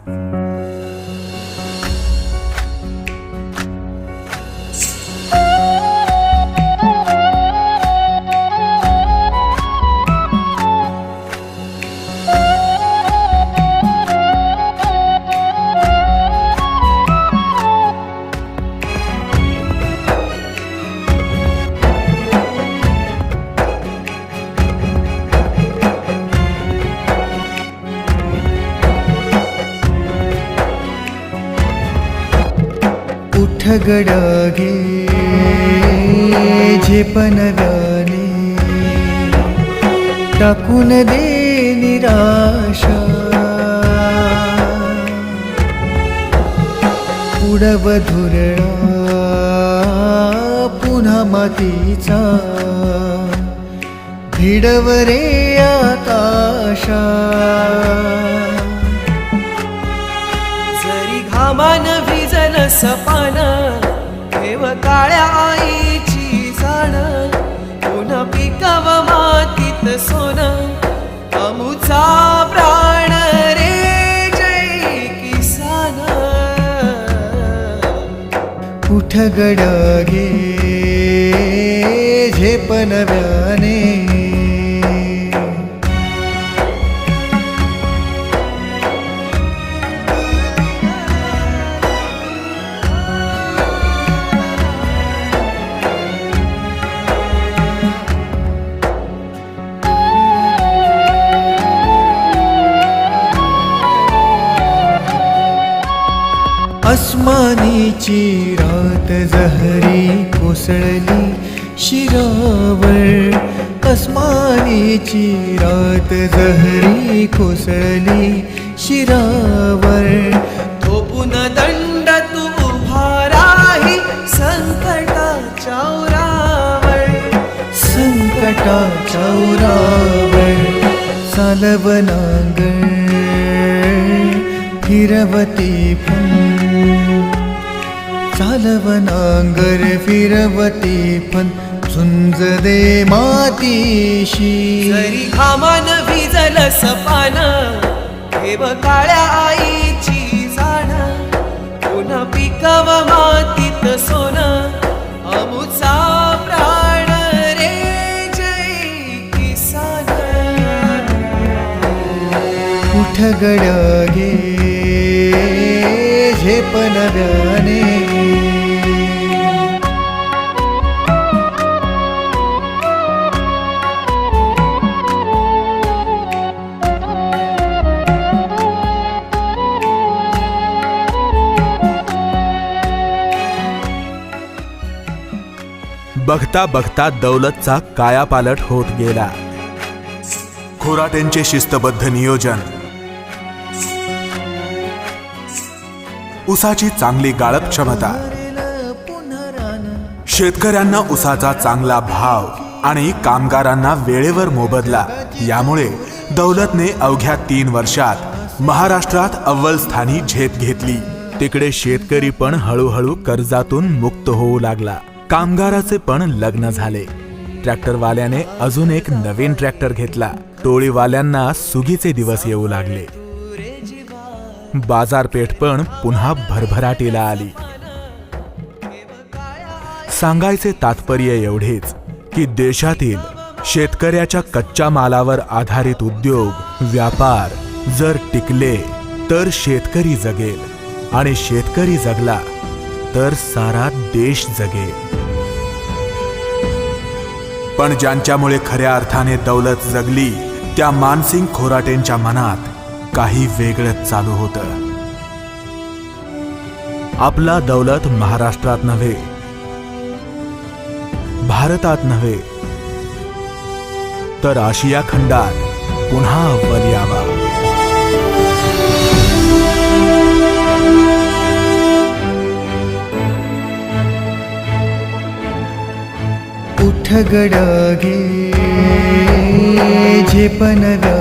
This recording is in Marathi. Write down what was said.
उठ गडागे झेपनव्याने टाकून दे निराशा, उडव धुरळा पुन्हा मातीचा, भिडव रे आकाशा. जरी घामान भिजल सपान, ठेव काळ्या आईची जाण, पुन्हा पिकाव मातीत सोन, अमुचा प्राण रे जय किसान. उठ गडागे झेपनव्याने अस्मानीची रात जहरी कोसळली शिरावर, अस्मानीची रात जहरी कोसळली शिरावर. थोपून दंड तू उभा राही संकटाच्या उरावर, संकटाच्या उरावर. सालवनांगर फिरवती फन, सालवनांगर फिरवती फन, झुंज दे मातीशी. जरी घामान भिजल सपान, ठेव काळ्या आईची जाण, पुन्हा पिकव मातीत सोन, अमुचा प्राण रे जय किसान. उठ गडागे झेपनव्याने बघता बघता दौलतचा कायापालट होत गेला. खोराटेंचे शिस्तबद्ध नियोजन, उसाची चांगली गाळप क्षमता, शेतकऱ्यांना उसाचा चांगला भाव आणि कामगारांना वेळेवर मोबदला, यामुळे दौलतने अवघ्या 3 वर्षात महाराष्ट्रात अव्वल स्थानी झेप घेतली. तिकडे शेतकरी पण हळूहळू कर्जातून मुक्त होऊ लागला. कामगाराचे पण लग्न झाले. ट्रॅक्टरवाल्याने अजून एक नवीन ट्रॅक्टर घेतला. टोळीवाल्यांना सुगीचे दिवस येऊ लागले. बाजारपेठ पण पुन्हा भरभराटीला आली. सांगायचे तात्पर्य एवढेच की देशातील शेतकऱ्याच्या कच्च्या मालावर आधारित उद्योग, व्यापार जर टिकले तर शेतकरी जगेल, आणि शेतकरी जगला तर सारा देश जगेल. पण ज्यांच्यामुळे खऱ्या अर्थाने दौलत जगली, त्या मानसिंग खोराटेंच्या मनात काही वेगळंच चालू होतं. आपला दौलत महाराष्ट्रात नव्हे, भारतात नव्हे, तर आशिया खंडात पुन्हा अव्वल यावा. उठ गडागे झेपनव्या